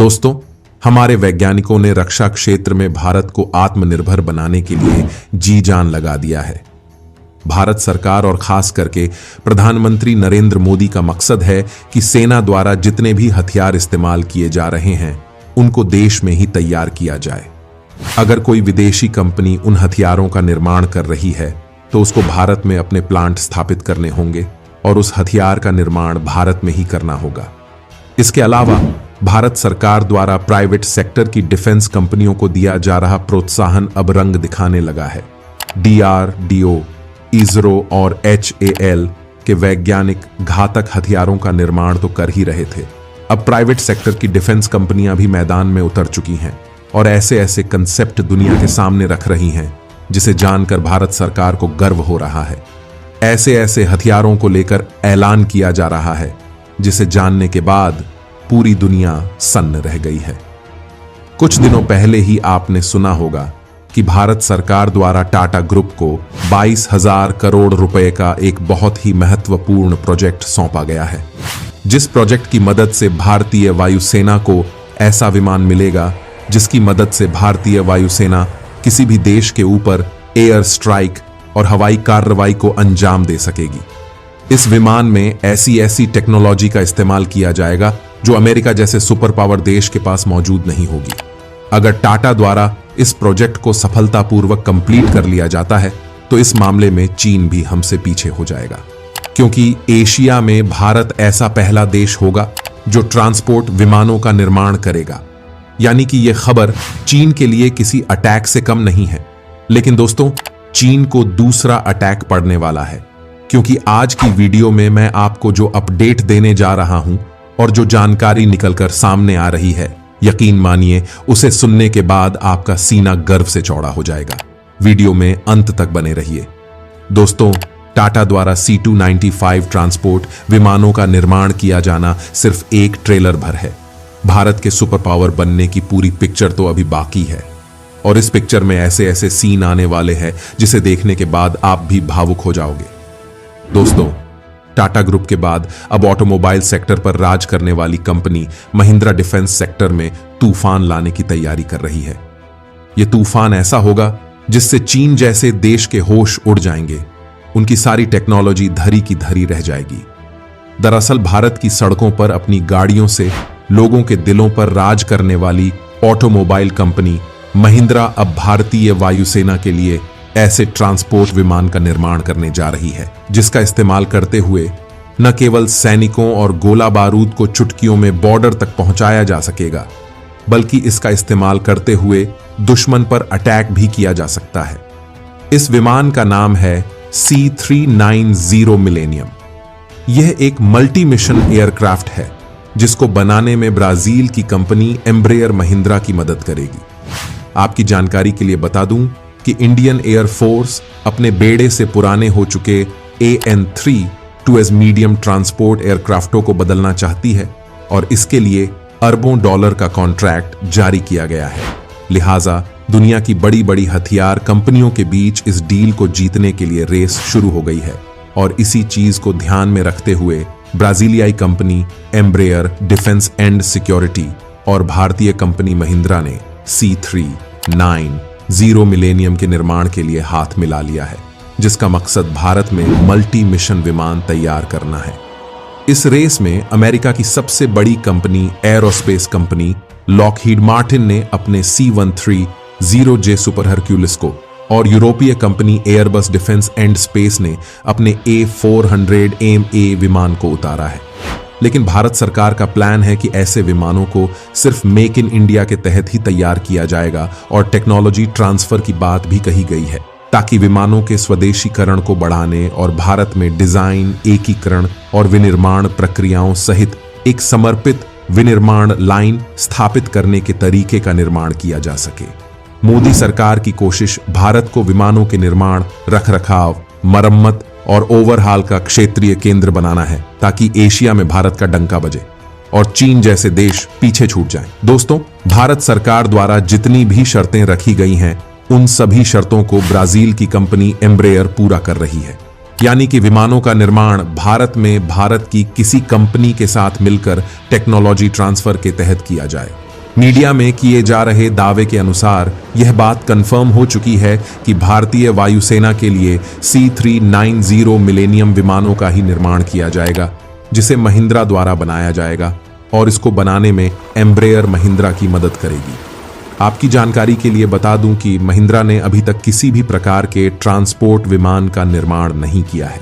दोस्तों, हमारे वैज्ञानिकों ने रक्षा क्षेत्र में भारत को आत्मनिर्भर बनाने के लिए जी जान लगा दिया है। भारत सरकार और खास करके प्रधानमंत्री नरेंद्र मोदी का मकसद है कि सेना द्वारा जितने भी हथियार इस्तेमाल किए जा रहे हैं उनको देश में ही तैयार किया जाए। अगर कोई विदेशी कंपनी उन हथियारों का निर्माण कर रही है तो उसको भारत में अपने प्लांट स्थापित करने होंगे और उस हथियार का निर्माण भारत में ही करना होगा। इसके अलावा भारत सरकार द्वारा प्राइवेट सेक्टर की डिफेंस कंपनियों को दिया जा रहा प्रोत्साहन अब रंग दिखाने लगा है। DRDO, इसरो और HAL के वैज्ञानिक घातक हथियारों का निर्माण तो कर ही रहे थे, अब प्राइवेट सेक्टर की डिफेंस कंपनियां भी मैदान में उतर चुकी हैं और ऐसे ऐसे कंसेप्ट दुनिया के सामने रख रही हैं जिसे जानकर भारत सरकार को गर्व हो रहा है। ऐसे ऐसे हथियारों को लेकर ऐलान किया जा रहा है जिसे जानने के बाद पूरी दुनिया सन्न रह गई है। कुछ दिनों पहले ही आपने सुना होगा कि भारत सरकार द्वारा टाटा ग्रुप को 22,000 करोड़ रुपए का एक बहुत ही महत्वपूर्ण प्रोजेक्ट सौंपा गया है, जिस प्रोजेक्ट की मदद से भारतीय वायुसेना को ऐसा विमान मिलेगा जिसकी मदद से भारतीय वायुसेना किसी भी देश के ऊपर एयर स्ट्राइक और हवाई कार्रवाई को अंजाम दे सकेगी। इस विमान में ऐसी टेक्नोलॉजी का इस्तेमाल किया जाएगा जो अमेरिका जैसे सुपर पावर देश के पास मौजूद नहीं होगी। अगर टाटा द्वारा इस प्रोजेक्ट को सफलतापूर्वक कंप्लीट कर लिया जाता है तो इस मामले में चीन भी हमसे पीछे हो जाएगा, क्योंकि एशिया में भारत ऐसा पहला देश होगा जो ट्रांसपोर्ट विमानों का निर्माण करेगा। यानी कि यह खबर चीन के लिए किसी अटैक से कम नहीं है। लेकिन दोस्तों, चीन को दूसरा अटैक पड़ने वाला है, क्योंकि आज की वीडियो में मैं आपको जो अपडेट देने जा रहा हूं और जो जानकारी निकलकर सामने आ रही है, यकीन मानिए उसे सुनने के बाद आपका सीना गर्व से चौड़ा हो जाएगा। वीडियो में अंत तक बने रहिए। दोस्तों, टाटा द्वारा C295 ट्रांसपोर्ट विमानों का निर्माण किया जाना सिर्फ एक ट्रेलर भर है। भारत के सुपर पावर बनने की पूरी पिक्चर तो अभी बाकी है और इस पिक्चर में ऐसे ऐसे सीन आने वाले हैं जिसे देखने के बाद आप भी भावुक हो जाओगे। दोस्तों, टाटा ग्रुप के बाद अब ऑटोमोबाइल सेक्टर पर राज करने वाली कंपनी महिंद्रा डिफेंस सेक्टर में तूफान लाने की तैयारी कर रही है। यह तूफान ऐसा होगा जिससे चीन जैसे देश के होश उड़ जाएंगे, उनकी सारी टेक्नोलॉजी धरी की धरी रह जाएगी। दरअसल भारत की सड़कों पर अपनी गाड़ियों से लोगों के दिलों पर राज करने वाली ऑटोमोबाइल कंपनी महिंद्रा अब भारतीय वायुसेना के लिए ऐसे ट्रांसपोर्ट विमान का निर्माण करने जा रही है जिसका इस्तेमाल करते हुए न केवल सैनिकों और गोला बारूद को चुटकियों में बॉर्डर तक पहुंचाया जा सकेगा, बल्कि इसका इस्तेमाल करते हुए दुश्मन पर अटैक भी किया जा सकता है। इस विमान का नाम है C390 मिलेनियम। यह एक मल्टी मिशन एयरक्राफ्ट है जिसको बनाने में ब्राजील की कंपनी एम्ब्रेयर महिंद्रा की मदद करेगी। आपकी जानकारी के लिए बता दूं कि इंडियन एयर फोर्स अपने बेड़े से पुराने हो चुके AN3 2S मीडियम ट्रांसपोर्ट एयरक्राफ्टों को बदलना चाहती है और इसके लिए अरबों डॉलर का कॉन्ट्रैक्ट जारी किया गया है। लिहाजा दुनिया की बड़ी बड़ी हथियार कंपनियों के बीच इस डील को जीतने के लिए रेस शुरू हो गई है और इसी चीज को ध्यान में रखते हुए ब्राजीलियाई company Embraer defence and security और भारतीय कंपनी महिंद्रा ने C390 मिलेनियम के निर्माण के लिए हाथ मिला लिया है, जिसका मकसद भारत में मल्टी मिशन विमान तैयार करना है। इस रेस में अमेरिका की सबसे बड़ी company aerospace company Lockheed Martin ने अपने C-130J सुपर हरक्यूलिस को और यूरोपीय company Airbus defence and space ने अपने A400MA विमान को उतारा है। लेकिन भारत सरकार का प्लान है कि ऐसे विमानों को सिर्फ मेक इन इंडिया के तहत ही तैयार किया जाएगा और टेक्नोलॉजी ट्रांसफर की बात भी कही गई है, ताकि विमानों के स्वदेशीकरण को बढ़ाने और भारत में डिजाइन, एकीकरण और विनिर्माण प्रक्रियाओं सहित एक समर्पित विनिर्माण लाइन स्थापित करने के तरीके का निर्माण किया जा सके। मोदी सरकार की कोशिश भारत को विमानों के निर्माण, रखरखाव, मरम्मत और ओवरहाल का क्षेत्रीय केंद्र बनाना है, ताकि एशिया में भारत का डंका बजे और चीन जैसे देश पीछे छूट जाएं। दोस्तों, भारत सरकार द्वारा जितनी भी शर्तें रखी गई हैं, उन सभी शर्तों को ब्राजील की कंपनी एम्ब्रेयर पूरा कर रही है। यानी कि विमानों का निर्माण भारत में भारत की किसी कंपनी के साथ मिलकर टेक्नोलॉजी ट्रांसफर के तहत किया जाए मीडिया में किए जा रहे दावे के अनुसार यह बात कंफर्म हो चुकी है कि भारतीय वायुसेना के लिए C-390 मिलेनियम विमानों का ही निर्माण किया जाएगा, जिसे महिंद्रा द्वारा बनाया जाएगा और इसको बनाने में एम्ब्रेयर महिंद्रा की मदद करेगी। आपकी जानकारी के लिए बता दूं कि महिंद्रा ने अभी तक किसी भी प्रकार के ट्रांसपोर्ट विमान का निर्माण नहीं किया है,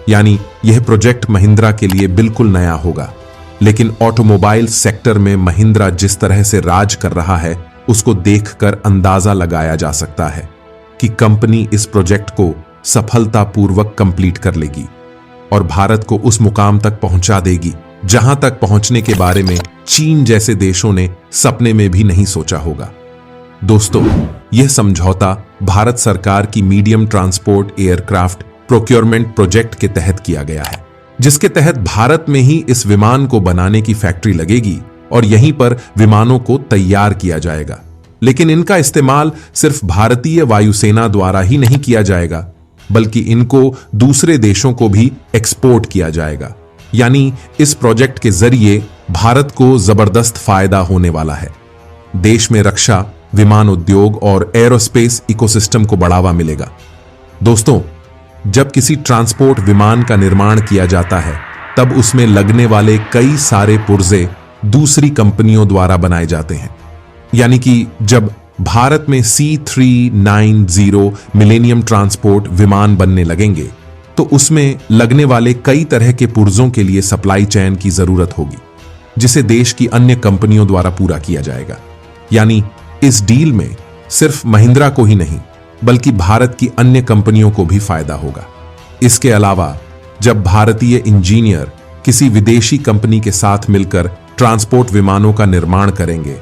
यानी यह प्रोजेक्ट महिंद्रा के लिए बिल्कुल नया होगा। लेकिन ऑटोमोबाइल सेक्टर में महिंद्रा जिस तरह से राज कर रहा है, उसको देखकर अंदाजा लगाया जा सकता है कि कंपनी इस प्रोजेक्ट को सफलतापूर्वक कंप्लीट कर लेगी और भारत को उस मुकाम तक पहुंचा देगी जहां तक पहुंचने के बारे में चीन जैसे देशों ने सपने में भी नहीं सोचा होगा। दोस्तों, यह समझौता भारत सरकार की medium transport aircraft procurement project के तहत किया गया है, जिसके तहत भारत में ही इस विमान को बनाने की फैक्ट्री लगेगी और यहीं पर विमानों को तैयार किया जाएगा। लेकिन इनका इस्तेमाल सिर्फ भारतीय वायुसेना द्वारा ही नहीं किया जाएगा, बल्कि इनको दूसरे देशों को भी एक्सपोर्ट किया जाएगा। यानी इस प्रोजेक्ट के जरिए भारत को जबरदस्त फायदा होने वाला है। देश में रक्षा, विमान उद्योग और एरोस्पेस इकोसिस्टम को बढ़ावा मिलेगा। दोस्तों, जब किसी ट्रांसपोर्ट विमान का निर्माण किया जाता है, तब उसमें लगने वाले कई सारे पुर्जे दूसरी कंपनियों द्वारा बनाए जाते हैं। यानी कि जब भारत में C-390 मिलेनियम ट्रांसपोर्ट विमान बनने लगेंगे, तो उसमें लगने वाले कई तरह के पुर्जों के लिए सप्लाई चेन की जरूरत होगी, जिसे देश की अन्य कंपनियों द्वारा पूरा किया जाएगा। यानी इस डील में सिर्फ महिंद्रा को ही नहीं, बल्कि भारत की अन्य कंपनियों को भी फायदा होगा। इसके अलावा जब भारतीय इंजीनियर किसी विदेशी कंपनी के साथ मिलकर ट्रांसपोर्ट विमानों का निर्माण करेंगे,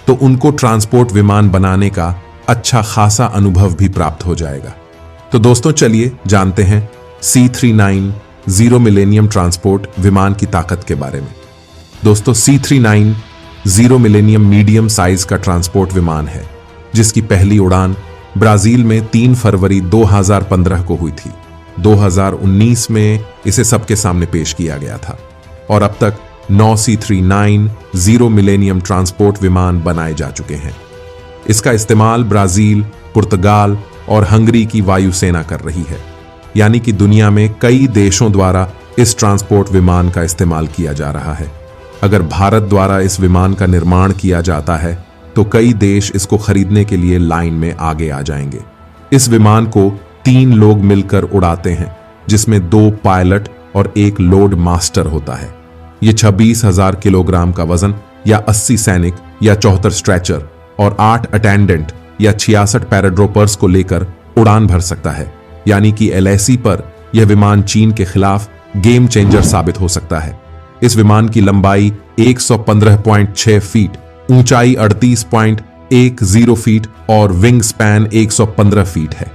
तो उनको ट्रांसपोर्ट विमान बनाने का अच्छा खासा अनुभव भी प्राप्त हो जाएगा। तो दोस्तों, चलिए जानते हैं C-390 मिलेनियम ट्रांसपोर्ट विमान की ताकत के बारे में। दोस्तों, C-390 मिलेनियम मीडियम साइज का ट्रांसपोर्ट विमान है, जिसकी पहली उड़ान ब्राजील में 3 फरवरी 2015 को हुई थी। 2019 में इसे सबके सामने पेश किया गया था और अब तक 9 C-390 मिलेनियम ट्रांसपोर्ट विमान बनाए जा चुके हैं। इसका इस्तेमाल ब्राजील, पुर्तगाल और हंगरी की वायुसेना कर रही है। यानी कि दुनिया में कई देशों द्वारा इस ट्रांसपोर्ट विमान का इस्तेमाल किया जा रहा है। अगर भारत द्वारा इस विमान का निर्माण किया जाता है, तो कई देश इसको खरीदने के लिए लाइन में आगे आ जाएंगे। इस विमान को 3 लोग मिलकर उड़ाते हैं, जिसमें 2 पायलट और 1 लोड मास्टर होता है। ये 26,000 किलोग्राम का वजन या 80 सैनिक या 74 स्ट्रेचर और 8 अटेंडेंट या 66 पैराड्रोपर्स को लेकर उड़ान भर सकता है। यानी कि LAC पर यह विमान चीन के खिलाफ गेम चेंजर साबित हो सकता है। इस विमान की लंबाई 115.6 फीट, ऊंचाई 38.10 फीट और विंग स्पैन 115 फीट है।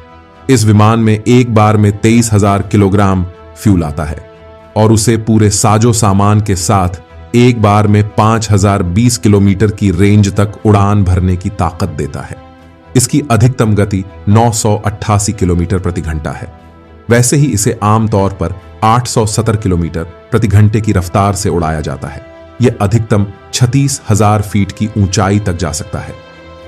इस विमान में एक बार में 23,000 किलोग्राम फ्यूल आता है और उसे पूरे साजो सामान के साथ एक बार में 5,020 किलोमीटर की रेंज तक उड़ान भरने की ताकत देता है। इसकी अधिकतम गति 988 किलोमीटर प्रति घंटा है। वैसे ही इसे आमतौर पर 870 किलोमीटर प्रति घंटे की रफ्तार से उड़ाया जाता है। यह अधिकतम 36,000 फीट की ऊंचाई तक जा सकता है।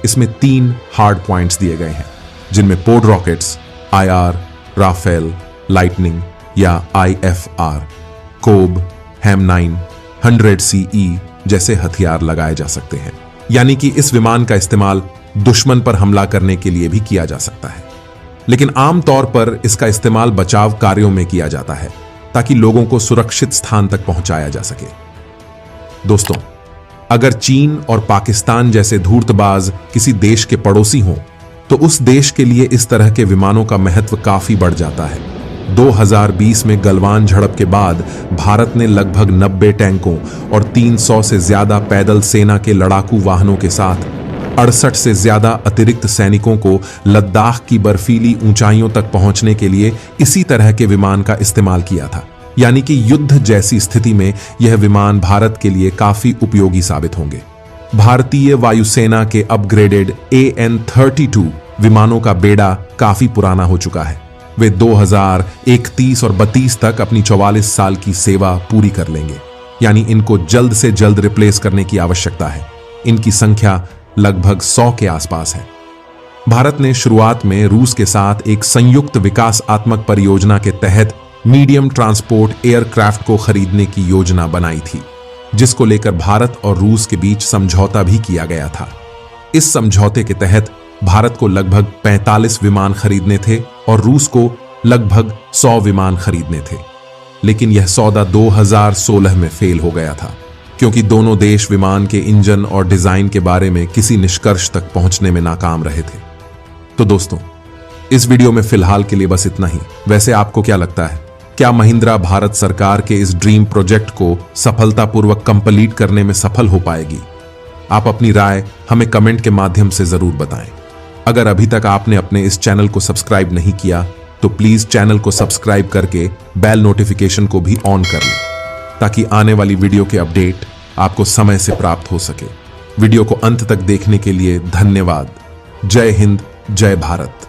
इसमें 3 हार्ड पॉइंट्स दिए गए हैं, जिनमें पोड रॉकेट्स, IR, राफेल, लाइटनिंग या IFR, कोब, हैम-9, 100 CE जैसे हथियार लगाए जा सकते हैं। यानी कि इस विमान का इस्तेमाल दुश्मन पर हमला करने के लिए भी किया जा सकता है। लेकिन आमतौर पर इसका इस्तेमाल बचाव कार्यों में किया जाता है, ताकि लोगों को सुरक्षित स्थान तक पहुंचाया जा सके। दोस्तों, अगर चीन और पाकिस्तान जैसे धूर्तबाज किसी देश के पड़ोसी हों, तो उस देश के लिए इस तरह के विमानों का महत्व काफी बढ़ जाता है। 2020 में गलवान झड़प के बाद भारत ने लगभग 90 टैंकों और 300 से ज्यादा पैदल सेना के लड़ाकू वाहनों के साथ 68 से ज्यादा अतिरिक्त सैनिकों को लद्दाख की बर्फीली ऊंचाइयों तक पहुंचने के लिए इसी तरह के विमान का इस्तेमाल किया था। यानी कि युद्ध जैसी स्थिति में यह विमान भारत के लिए काफी उपयोगी साबित होंगे। भारतीय वायुसेना के अपग्रेडेड AN-32 विमानों का बेड़ा काफी पुराना हो चुका है। वे 2031 और 32 तक अपनी 44 साल की सेवा पूरी कर लेंगे। यानी इनको जल्द से जल्द रिप्लेस करने की आवश्यकता है। इनकी संख्या लगभग 100 के आसपास है। भारत ने शुरुआत में रूस के साथ एक संयुक्त विकासात्मक परियोजना के तहत मीडियम ट्रांसपोर्ट एयरक्राफ्ट को खरीदने की योजना बनाई थी, जिसको लेकर भारत और रूस के बीच समझौता भी किया गया था। इस समझौते के तहत भारत को लगभग 45 विमान खरीदने थे और रूस को लगभग 100 विमान खरीदने थे। लेकिन यह सौदा 2016 में फेल हो गया था, क्योंकि दोनों देश विमान के इंजन और डिजाइन के बारे में किसी निष्कर्ष तक पहुंचने में नाकाम रहे थे। तो दोस्तों, इस वीडियो में फिलहाल के लिए बस इतना ही। वैसे आपको क्या लगता है, क्या महिंद्रा भारत सरकार के इस ड्रीम प्रोजेक्ट को सफलतापूर्वक कंप्लीट करने में सफल हो पाएगी? आप अपनी राय हमें कमेंट के माध्यम से जरूर बताएं। अगर अभी तक आपने अपने इस चैनल को सब्सक्राइब नहीं किया तो प्लीज चैनल को सब्सक्राइब करके बेल नोटिफिकेशन को भी ऑन कर लें, ताकि आने वाली वीडियो के अपडेट आपको समय से प्राप्त हो सके। वीडियो को अंत तक देखने के लिए धन्यवाद। जय हिंद, जय भारत।